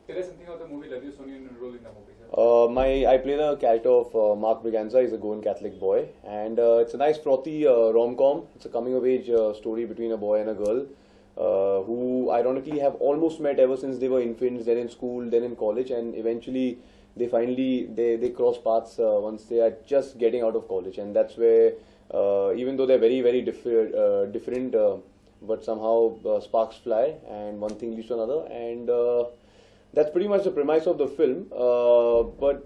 Tell us something about the movie Love You Sonia and your role in the movie, sir. I play the character of Mark Briganza. He's a Goan Catholic boy, and it's a nice frothy rom-com. It's a coming-of-age story between a boy and a girl who, ironically, have almost met ever since they were infants. Then in school, then in college, and eventually they cross paths once they are just getting out of college, and that's where even though they're very different, but somehow sparks fly, and one thing leads to another, and that's pretty much the premise of the film, but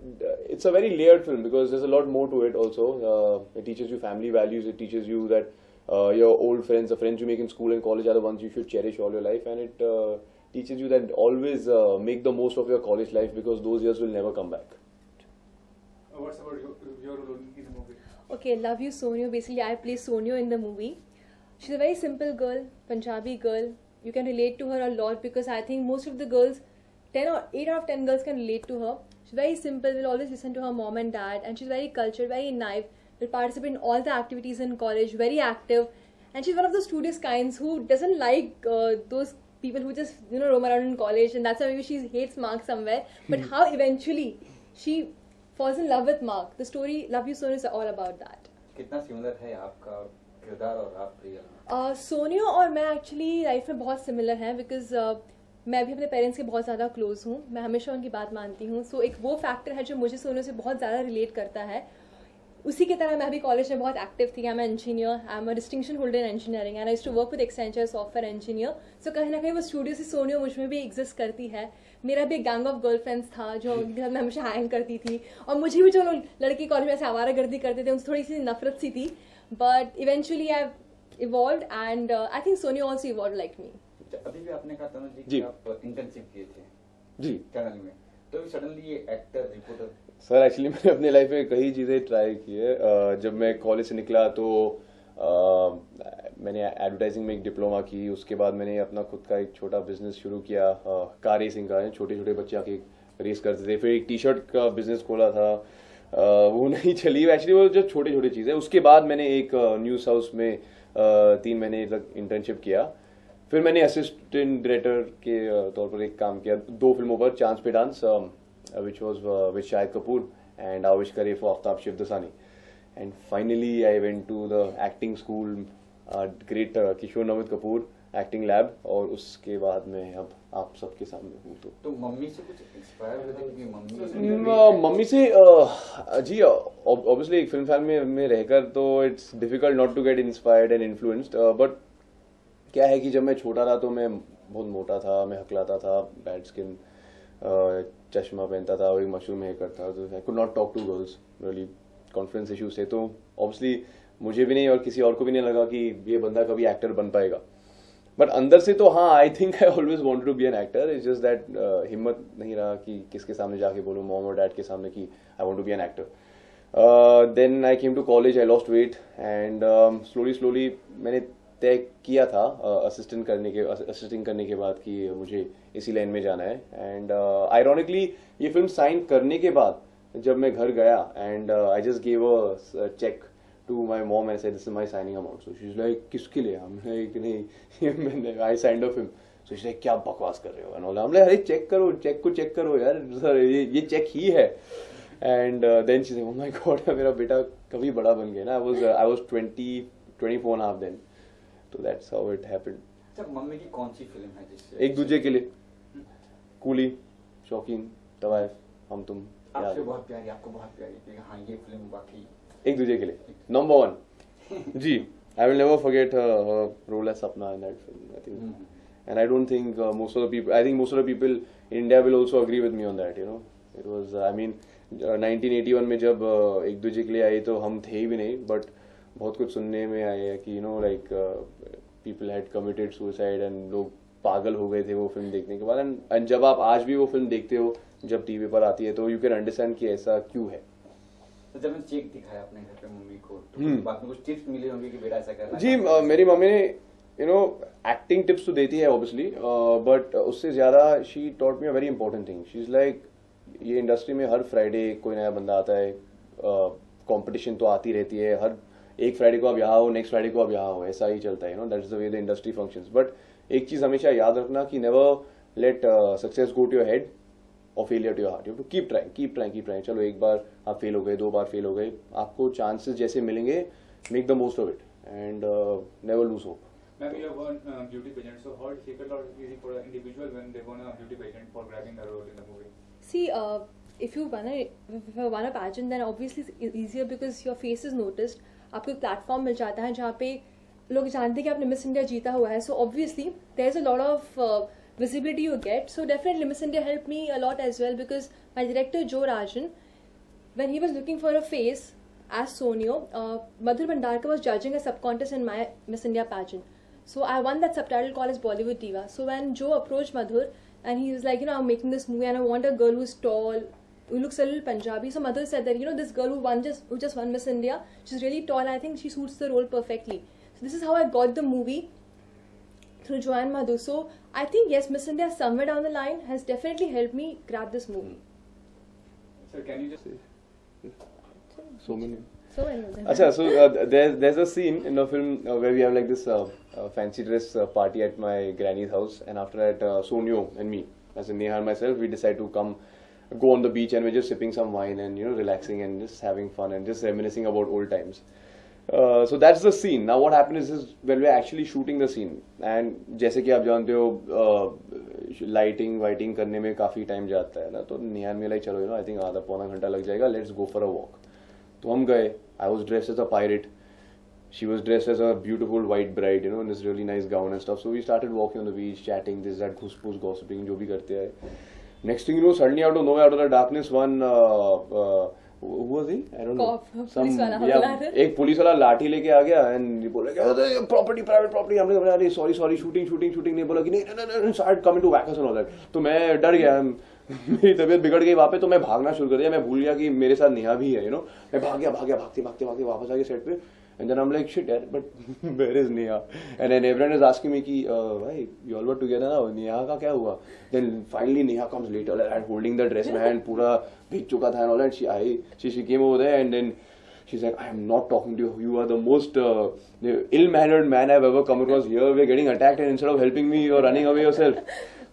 it's a very layered film because there's a lot more to it also. It teaches you family values, it teaches you that your old friends, the friends you make in school and college are the ones you should cherish all your life, and it teaches you that always make the most of your college life because those years will never come back. What's about your role in the movie? Okay, Love You Sonio. Basically, I play Sonio in the movie. She's a very simple girl, Punjabi girl. You can relate to her a lot because I think most of the girls, 8 out of 10 girls can relate to her. She's very simple, will always listen to her mom and dad, and she's very cultured, very naive, will participate in all the activities in college, very active, and she's one of those studious kinds who doesn't like those people who just roam around in college, and that's why maybe she hates Mark somewhere. But how eventually she falls in love with Mark. The story Love You Sonio is all about that. कितना similar है आपका किरदार और आप real? सोनियो और मैं actually life में बहुत सिमिलर हैं बिकॉज मैं भी अपने पेरेंट्स के बहुत ज़्यादा क्लोज हूँ. मैं हमेशा उनकी बात मानती हूँ. सो एक वो फैक्टर है जो मुझे सोनियो से बहुत ज़्यादा रिलेट करता है. उसी की तरह मैं भी कॉलेज में बहुत एक्टिव थी. I am engineer, I am a distinction holder in engineering and I used to work with Accenture software engineer. So कहीं ना कहीं वो स्टूडियो से सोनियो मुझ में भी एग्जिस्ट करती है. मेरा भी एक गैंग ऑफ गर्लफ्रेंड्स था जो उनके साथ मैं हमेशा हैंग करती थी, और मुझे भी जो लड़की कॉलेज में ऐसे आवारागर्दी करते थे उनसे थोड़ी सी नफरत सी थी. But eventually I evolved and I think सोनियो ऑल्सो इवॉल्व्ड लाइक मी. अभी भी आपने कहा तनुज जी कि आप इंटर्नशिप किए थे जी चैनल में, तो सडनली ये एक्टर रिपोर्टर. सर एक्चुअली मैंने अपने लाइफ में कई चीज़ें ट्राई की है. जब मैं कॉलेज से निकला तो मैंने एडवर्टाइजिंग में एक डिप्लोमा की. उसके बाद मैंने अपना खुद का एक छोटा बिजनेस शुरू किया कार रेसिंग का. छोटे छोटे बच्चे आके रेस करते थे. फिर एक टी शर्ट का बिजनेस खोला था, वो नहीं चली एक्चुअली. वो जो छोटे छोटे चीज़ें. उसके बाद मैंने एक न्यूज़ हाउस में 3 महीने तक इंटर्नशिप किया. फिर मैंने असिस्टेंट डायरेक्टर के तौर पर एक काम किया 2 फिल्मों पर. चांस पे dance which was with Shahid Kapoor and Awish Kare for Aftab Shivdasani. And finally I went to the acting school, great Kishore Namit Kapoor acting lab, और उसके बाद मैं अब आप सबके सामने हूँ. तो मम्मी से कुछ इंस्पायर हुए थे क्योंकि मम्मी से जी ऑब्वियसली एक फिल्म फैमिली में रहकर तो it's difficult not to get inspired and influenced. But क्या है कि जब मैं छोटा था तो मैं बहुत मोटा था, मैं हकलाता था, बैड स्किन, चश्मा पहनता था और एक मशरूम हेयर कट था. तो I could not talk to girls, really confidence issues थे. तो ऑब्वियसली मुझे भी नहीं और किसी और को भी नहीं लगा कि ये बंदा कभी एक्टर बन पाएगा. बट अंदर से तो हाँ, I think I always wanted to be an actor. It's just that हिम्मत नहीं रहा कि किसके सामने जाके बोलूँ, मॉम और डैड के सामने कि I want to be an actor. Then I came to college, I lost weight and slowly मैंने तय किया था असिस्टिंग करने के बाद कि मुझे इसी लाइन में जाना है. एंड आयरॉनिकली ये फिल्म साइन करने के बाद जब मैं घर गया and I just give a cheque to my mom and said this is my signing amount. So she is like किसके लिए? हमने कि नहीं मैंने I signed a film. So she is like क्या बकवास कर रहे हो एंड ऑल. हम लाइक अरे चेक करो यार सर, ये चेक ही है. And then she said oh my God, मेरा बेटा कभी बड़ा बन गया ना. I was 24 and a half then. तो that's how it happened. अच्छा, मम्मी की कौन सी फिल्म है जिससे एक दूजे के लिए? कूली, शौकीन, तवाइफ, हम तुम. आपसे बहुत प्यारी, आपको बहुत प्यारी कि हाँ ये फिल्म वाकई एक दूजे के लिए नंबर 1 जी. I will never forget her role as Sapna in that film. I think, and I don't think most of the people in India will also agree with me on that. It was, I mean, 1981 में जब एक दूजे के लिए आई तो हम थे भी नहीं, but बहुत कुछ सुनने में आया है कि like people had committed suicide and लोग पागल हो गए थे वो फिल्म देखने के बाद. एंड जब आप आज भी वो फिल्म देखते हो जब टीवी पर आती है तो यू कैन अंडरस्टैंड कि ऐसा क्यों है. तो जब मैंने चेक दिखाया अपने घर पे मम्मी को तो बाद में कुछ टिप्स मिले होंगे कि बेटा ऐसा करना जी. मेरी मम्मी ने एक्टिंग टिप्स तो देती है ऑब्वियसली, बट उससे ज्यादा she taught me a very important thing. She is like ये इंडस्ट्री में हर फ्राइडे कोई नया बंदा आता है, कंपटीशन तो आती रहती है. हर एक फ्राइडे को आप यहाँ हो, नेक्स्ट फ्राइडे को आप यहाँ हो, ऐसा ही चलता है. That is the way the industry functions. But एक चीज हमेशा याद रखना कि never let success go to your head. or failure to your heart. You have to keep trying, keep trying, keep trying. चलो एक बार आप फेल हो गए, 2 बार फेल हो गए, आपको chances जैसे मिलेंगे, make the most of it and never lose hope. Ma'am, you have won beauty pageant, so how difficult or easy for an individual when they won a beauty pageant for grabbing a role in the movie? See, if you won a pageant, then obviously it's easier because your face is noticed. आपको एक platform मिल जाता है जहाँ पे लोग जानते हैं कि आपने मिस इंडिया जीता हुआ है. So obviously there is a lot of visibility you get. So definitely Miss India helped me a lot as well because my director Joe Rajan, when he was looking for a face as Sonio, Madhur Bhandarkar was judging a sub-contest in my Miss India pageant. So I won that subtitle called as Bollywood Diva. So when Joe approached Madhur and he was like, you know, I'm making this movie and I want a girl who's tall, who looks a little Punjabi. So Madhur said that, you know, this girl who just won Miss India, she's really tall and I think she suits the role perfectly. So this is how I got the movie through Joanne Madhu. So I think yes, Miss India somewhere down the line has definitely helped me grab this movie. Sir, can you just... So many. So many of them. Acha, so there's a scene in the film where we have like this fancy dress party at my granny's house, and after that Sonio and me, as in Neha and myself, we decide to go on the beach and we're just sipping some wine and, you know, relaxing and just having fun and just reminiscing about old times. So that's the scene. Now what happened is when we're actually shooting the scene, and जैसे कि आप जानते हो lighting करने में काफी time जाता है ना, तो नेहा में like चलो, you know, I think आधा पौना घंटा लग जाएगा, let's go for a walk. तो हम गए. I was dressed as a pirate. She was dressed as a beautiful white bride, you know, in this really nice gown and stuff. So we started walking on the beach, chatting, this, that, घुस-फूस, gossiping, जो भी करते हैं. Next thing you know, suddenly out of nowhere, out of the darkness, one who was he? I don't know. Police वाला एक police वाला लाठी लेके आ गया and बोला क्या property, private property. हमने बोला अरे sorry shooting नहीं बोला कि नहीं start coming to whack us and all that. तो मैं डर गया. मेरी तबीयत बिगड़ गई वहाँ पे, तो मैं भागना शुरू कर दिया. मैं भूल गया कि मेरे साथ नेहा भी है, you know. मैं भागते वापस आ गया सेट पे. And then I'm like, shit, yaar, but where is Neha? And then everyone is asking me कि, भाई, you all were together now, Neha का क्या हुआ? Then finally Neha comes later, and holding the dress in my hand, पूरा भीग चुका था and all that. She came over there and then she's like, I am not talking to you. You are the most ill-mannered man I've ever come across here. We're getting attacked and instead of helping me, you're running away yourself.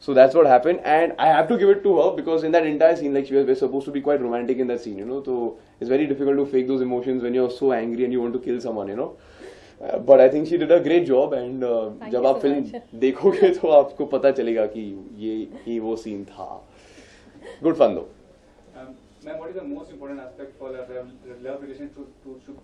So that's what happened, and I have to give it to her because in that entire scene, like we're supposed to be quite romantic in that scene, you know. So it's very difficult to fake those emotions when you're so angry and you want to kill someone, you know. But I think she did a great job, and जब आप film देखोगे तो आपको पता चलेगा कि ये वो scene था. Good fun though. Ma'am, what is the most important aspect for a love relationship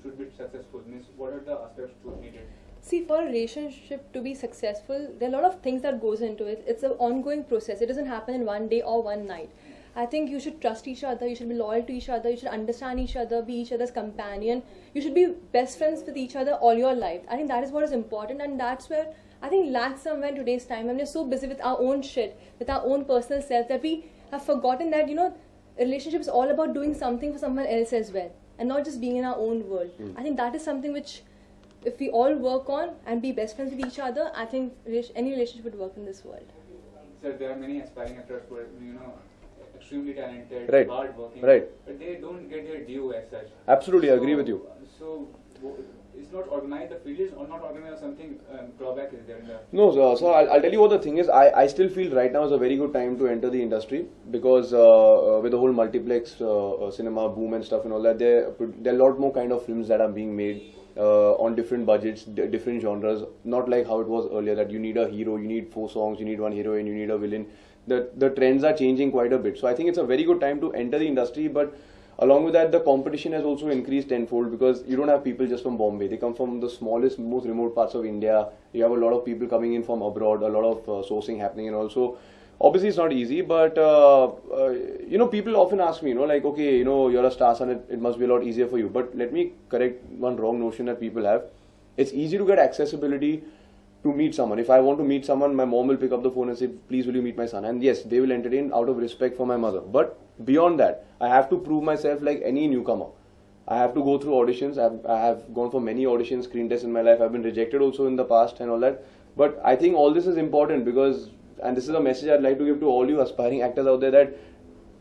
should be successful? Means what are the aspects to needed? See, for a relationship to be successful, there are a lot of things that goes into it. It's an ongoing process. It doesn't happen in one day or one night. I think you should trust each other, you should be loyal to each other, you should understand each other, be each other's companion. You should be best friends with each other all your life. I think that is what is important, and that's where I think lacks somewhere in today's time. I mean, we're so busy with our own shit, with our own personal self, that we have forgotten that, you know, a relationship is all about doing something for someone else as well, and not just being in our own world. I think that is something which, if we all work on and be best friends with each other, I think any relationship would work in this world. Sir, there are many aspiring actors who are, you know, extremely talented, Right. hard-working, Right. but they don't get their due as such. Absolutely, I agree with you. So, it's not organized, the field is not organized, or something drawback is there in the... No, so I'll tell you what the thing is. I still feel right now is a very good time to enter the industry because with the whole multiplex cinema boom and stuff and all that, there are a lot more kind of films that are being made on different budgets, different genres. Not like how it was earlier that you need a hero, you need 4 songs, you need 1 heroine, you need a villain. The trends are changing quite a bit. So I think it's a very good time to enter the industry, but along with that, the competition has also increased tenfold because you don't have people just from Bombay. They come from the smallest, most remote parts of India. You have a lot of people coming in from abroad, a lot of sourcing happening, and also, obviously it's not easy, but you know, people often ask me, you know, like, okay, you know, you're a star son, it must be a lot easier for you. But let me correct one wrong notion that people have. It's easy to get accessibility to meet someone. If I want to meet someone, my mom will pick up the phone and say, please will you meet my son? And yes, they will entertain out of respect for my mother. But beyond that, I have to prove myself like any newcomer. I have to go through auditions. I have gone for many auditions, screen tests in my life. I've been rejected also in the past and all that. But I think all this is important because, and this is a message I'd like to give to all you aspiring actors out there, that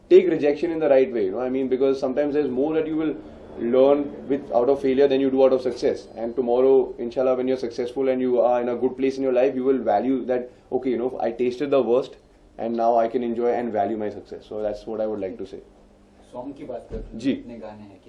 take rejection in the right way. You know what I mean? Because sometimes there's more that you will learn out of failure than you do out of success. And tomorrow, inshallah, when you're successful and you are in a good place in your life, you will value that, okay, you know, I tasted the worst and now I can enjoy and value my success. So that's what I would like to say. Song की बात करते हैं, जी। कितने गाने हैं